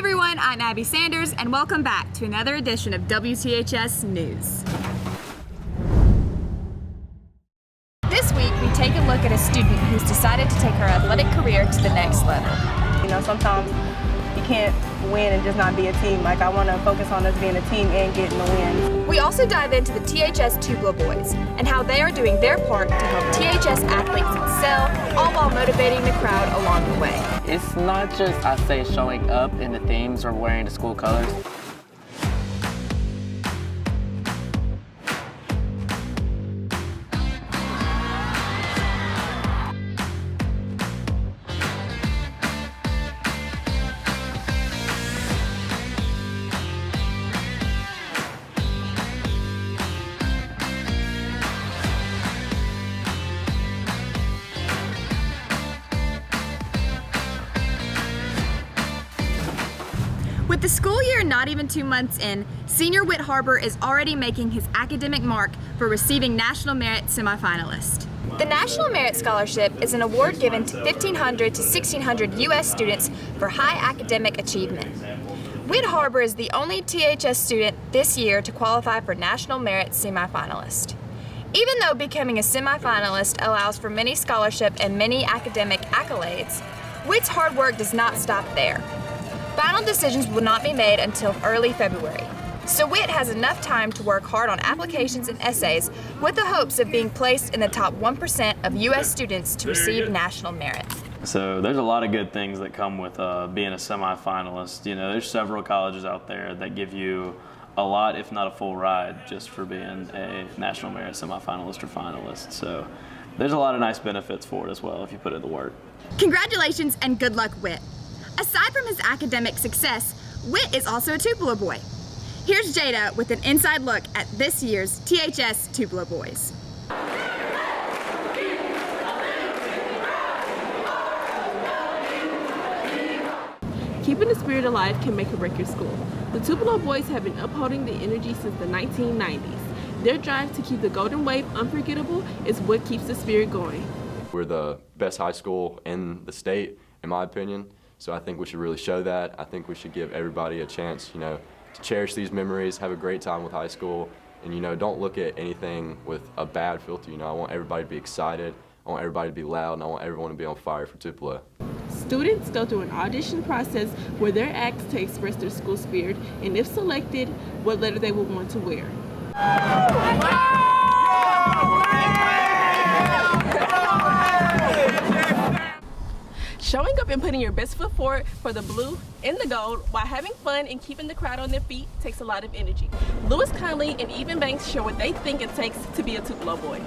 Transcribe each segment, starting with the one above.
everyone, I'm Abbey Sanders, and welcome back to another edition of WTHS News. This week, we take a look at a student who's decided to take her athletic career to the next level. You know, sometimes you can't win and just not be a team. Like, I want to focus on us being a team and getting the win. We also dive into the THS Tupelo Boys and how they are doing their part to help THS athletes excel, all while motivating the crowd along the way. It's not just, I say, showing up in the themes or wearing the school colors. With the school year not even 2 months in, senior Whit Harbour is already making his academic mark for receiving National Merit semi-finalist. The National Merit Scholarship is an award given to 1,500 to 1,600 U.S. students for high academic achievement. Whit Harbour is the only THS student this year to qualify for National Merit semi-finalist. Even though becoming a semi-finalist allows for many scholarship and many academic accolades, Whit's hard work does not stop there. Final decisions will not be made until early February, so Whit has enough time to work hard on applications and essays with the hopes of being placed in the top 1% of U.S. students to receive national merit. So there's a lot of good things that come with being a semi-finalist. You know, there's several colleges out there that give you a lot, if not a full ride, just for being a National Merit semi-finalist or finalist. So there's a lot of nice benefits for it as well if you put in the work. Congratulations and good luck, Whit. Aside from his academic success, Whit is also a Tupelo boy. Here's Jada with an inside look at this year's THS Tupelo Boys. Keeping the spirit alive can make or break your school. The Tupelo Boys have been upholding the energy since the 1990s. Their drive to keep the Golden Wave unforgettable is what keeps the spirit going. We're the best high school in the state, in my opinion. So I think we should really show that. I think we should give everybody a chance, you know, to cherish these memories, have a great time with high school, and, you know, don't look at anything with a bad filter. You know, I want everybody to be excited, I want everybody to be loud, and I want everyone to be on fire for Tupelo. Students go through an audition process where they're asked to express their school spirit, and if selected, what letter they will want to wear. Showing up and putting your best foot forward for the blue and the gold while having fun and keeping the crowd on their feet takes a lot of energy. Lewis Conley and Even Banks share what they think it takes to be a Tupelo boy.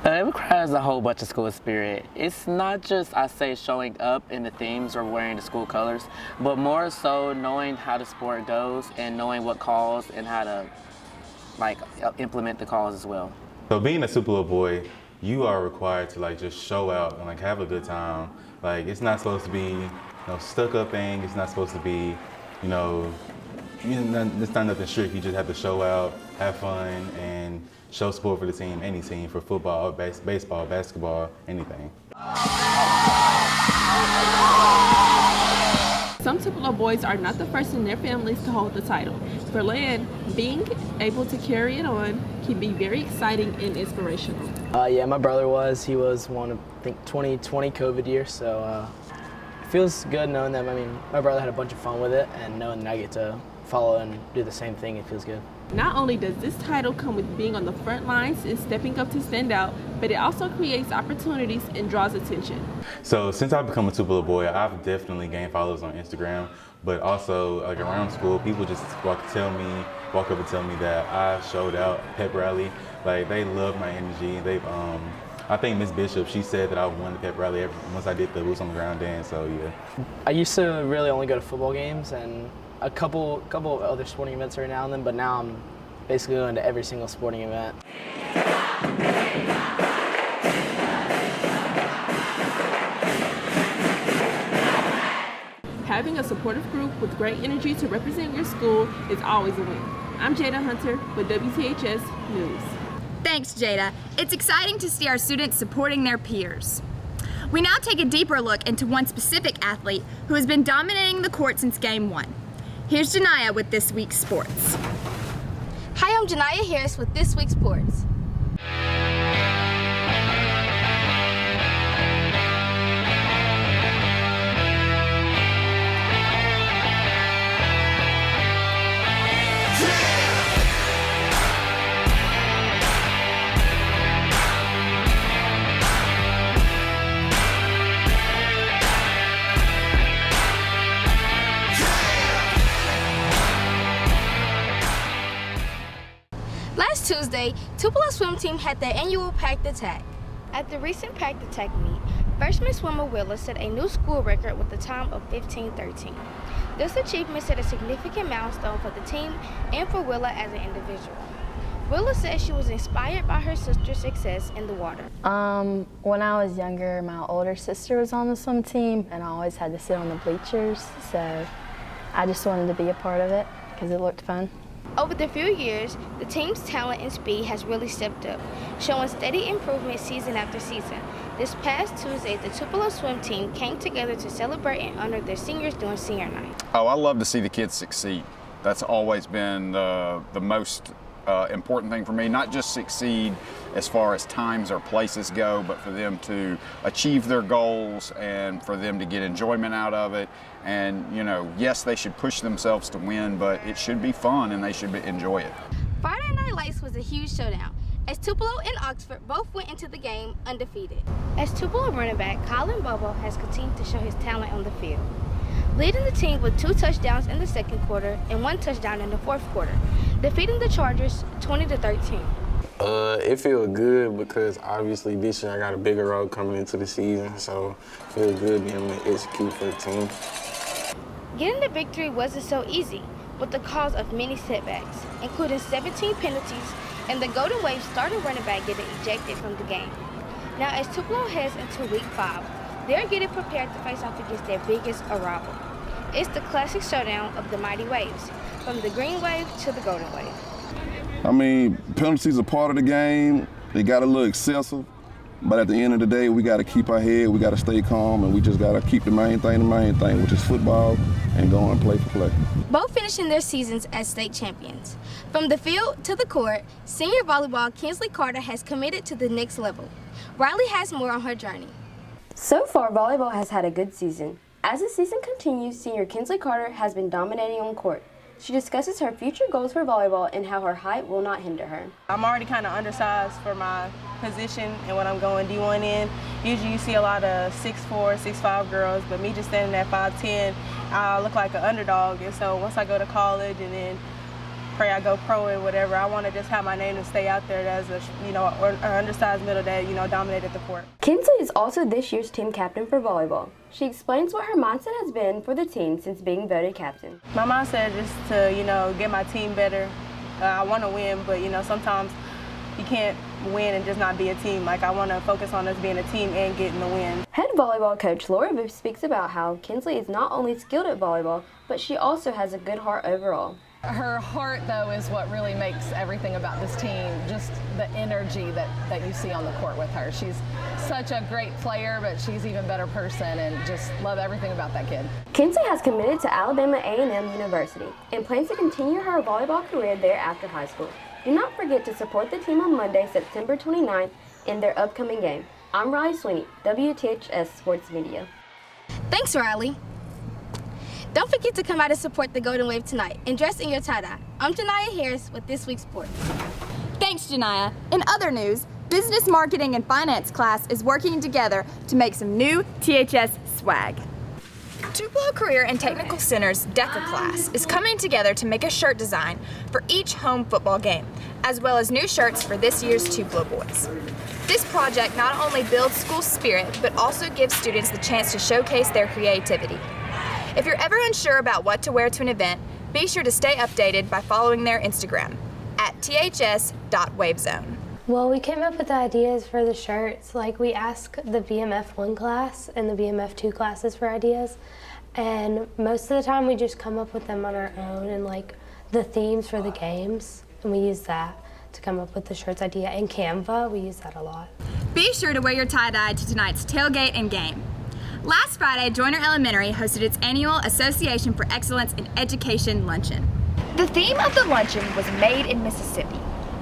It requires a whole bunch of school spirit. It's not just, I say, showing up in the themes or wearing the school colors, but more so knowing how the sport goes and knowing what calls and how to implement the calls as well. So being a Tupelo boy, you are required to just show out and have a good time. It's not supposed to be stuck up thing. It's not supposed to be, it's not nothing strict. You just have to show out, have fun, and show support for the team, any team, for football, baseball, basketball, anything. Some Tupelo boys are not the first in their families to hold the title. For Lan, being able to carry it on can be very exciting and inspirational. Yeah, my brother was. He was one of, I think, 2020 COVID year, so it feels good knowing that, my brother had a bunch of fun with it, and knowing that I get to follow and do the same thing, it feels good. Not only does this title come with being on the front lines and stepping up to stand out, but it also creates opportunities and draws attention. So since I've become a Tupelo boy, I've definitely gained followers on Instagram, but also around school, people just walk up and tell me that I showed out pep rally. They love my energy. I think Miss Bishop, she said that I won the pep rally once I did the boots on the ground dance, so yeah. I used to really only go to football games and a couple other sporting events every now and then, but now I'm basically going to every single sporting event. Having a supportive group with great energy to represent your school is always a win. I'm Jada Hunter with WTHS News. Thanks, Jada. It's exciting to see our students supporting their peers. We now take a deeper look into one specific athlete who has been dominating the court since Game 1. Here's JaNiya with this week's sports. Hi, I'm JaNiya Harris with this week's sports. Last Tuesday, Tupelo swim team had their annual Packed Attack. At the recent Packed Attack meet, freshman swimmer Willa set a new school record with a time of 15:13. This achievement set a significant milestone for the team and for Willa as an individual. Willa said she was inspired by her sister's success in the water. When I was younger, my older sister was on the swim team, and I always had to sit on the bleachers, so I just wanted to be a part of it because it looked fun. Over the few years, the team's talent and speed has really stepped up, showing steady improvement season after season. This past Tuesday, the Tupelo swim team came together to celebrate and honor their seniors during senior night. Oh, I love to see the kids succeed. That's always been the most important thing for me, not just succeed as far as times or places go, but for them to achieve their goals and for them to get enjoyment out of it. And, you know, yes, they should push themselves to win, but it should be fun and they should enjoy it. Friday Night Lights was a huge showdown, as Tupelo and Oxford both went into the game undefeated. As Tupelo running back, Colin Bobo has continued to show his talent on the field, leading the team with 2 touchdowns in the second quarter and 1 touchdown in the fourth quarter, defeating the Chargers 20-13. It feels good because obviously this year I got a bigger role coming into the season, so it feels good being able to execute for the team. Getting the victory wasn't so easy, with the cause of many setbacks, including 17 penalties and the Golden Wave starting running back getting ejected from the game. Now, as Tupelo heads into Week 5, they're getting prepared to face off against their biggest rival. It's the classic showdown of the mighty waves, from the Green Wave to the Golden Wave. I mean, penalties are part of the game. They got a little excessive, but at the end of the day, we got to keep our head, we got to stay calm, and we just got to keep the main thing, which is football, and go and play for play. Both finishing their seasons as state champions. From the field to the court, senior volleyball Kinsley Carter has committed to the next level. Riley has more on her journey. So far, volleyball has had a good season. As the season continues, senior Kinsley Carter has been dominating on court. She discusses her future goals for volleyball and how her height will not hinder her. I'm already kind of undersized for my position and when I'm going D1 in. Usually you see a lot of 6'4", 6'5" girls, but me just standing at 5'10", I look like an underdog. And so once I go to college and then pray I go pro and whatever, I want to just have my name and stay out there as a, an undersized middle that, dominated the court. Kinsley is also this year's team captain for volleyball. She explains what her mindset has been for the team since being voted captain. My mindset is to, get my team better. I want to win, but, sometimes you can't win and just not be a team. Like, I want to focus on us being a team and getting the win. Head volleyball coach Laura Viv speaks about how Kinsley is not only skilled at volleyball, but she also has a good heart overall. Her heart, though, is what really makes everything about this team, just the energy that you see on the court with her. She's such a great player, but she's an even better person, and just love everything about that kid. Kinsley has committed to Alabama A&M University and plans to continue her volleyball career there after high school. Do not forget to support the team on Monday, September 29th in their upcoming game. I'm Riley Sweeney, WTHS Sports Media. Thanks, Riley. Don't forget to come out and support the Golden Wave tonight and dress in your tie-dye. I'm JaNiya Harris with This Week's Sports. Thanks, JaNiya. In other news, business marketing and finance class is working together to make some new THS swag. Tupelo Career and Technical Center's DECA class is coming together to make a shirt design for each home football game, as well as new shirts for this year's Tupelo Boys. This project not only builds school spirit, but also gives students the chance to showcase their creativity. If you're ever unsure about what to wear to an event, be sure to stay updated by following their Instagram at ths.wavezone. Well, we came up with the ideas for the shirts. Like, we asked the BMF 1 class and the BMF 2 classes for ideas, and most of the time we just come up with them on our own and like the themes for the games, and we use that to come up with the shirts idea. And Canva, we use that a lot. Be sure to wear your tie-dye to tonight's tailgate and game. Last Friday, Joyner Elementary hosted its annual Association for Excellence in Education luncheon. The theme of the luncheon was Made in Mississippi.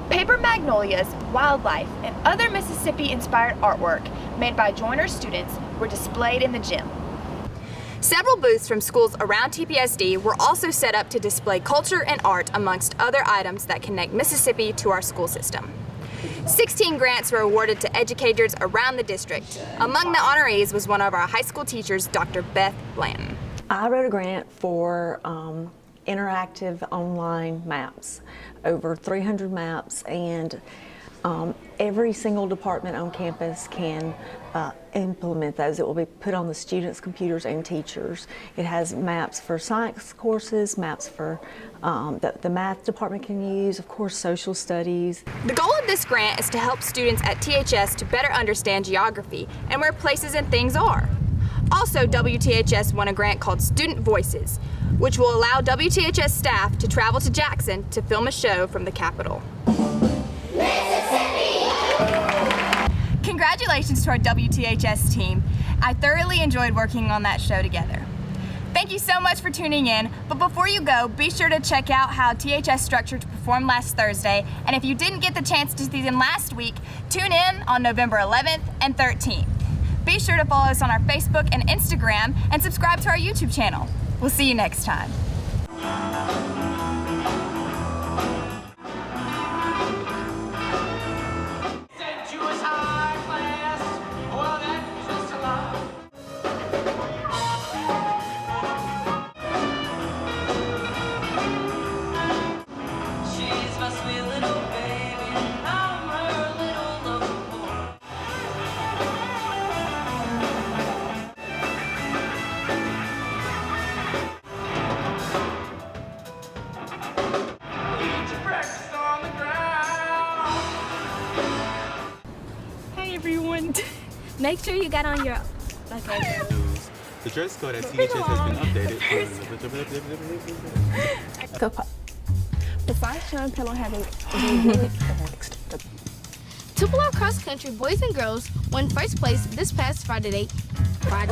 Paper magnolias, wildlife, and other Mississippi-inspired artwork made by Joyner students were displayed in the gym. Several booths from schools around TPSD were also set up to display culture and art amongst other items that connect Mississippi to our school system. 16 grants were awarded to educators around the district. Among the honorees was one of our high school teachers, Dr. Beth Blanton. I wrote a grant for interactive online maps, over 300 maps, and every single department on campus can implement those. It will be put on the students' computers and teachers. It has maps for science courses, maps for the math department can use, of course, social studies. The goal of this grant is to help students at THS to better understand geography and where places and things are. Also, WTHS won a grant called Student Voices, which will allow WTHS staff to travel to Jackson to film a show from the Capitol. Congratulations to our WTHS team. I thoroughly enjoyed working on that show together. Thank you so much for tuning in, but before you go, be sure to check out how THS structured to perform last Thursday, and if you didn't get the chance to see them last week, tune in on November 11th and 13th. Be sure to follow us on our Facebook and Instagram, and subscribe to our YouTube channel. We'll see you next time. Make sure you got on your... Okay. The dress code at THS has been updated. Go pop. Besides Sean Pillow having really Tupelo Cross Country Boys and Girls won first place this past Friday. God.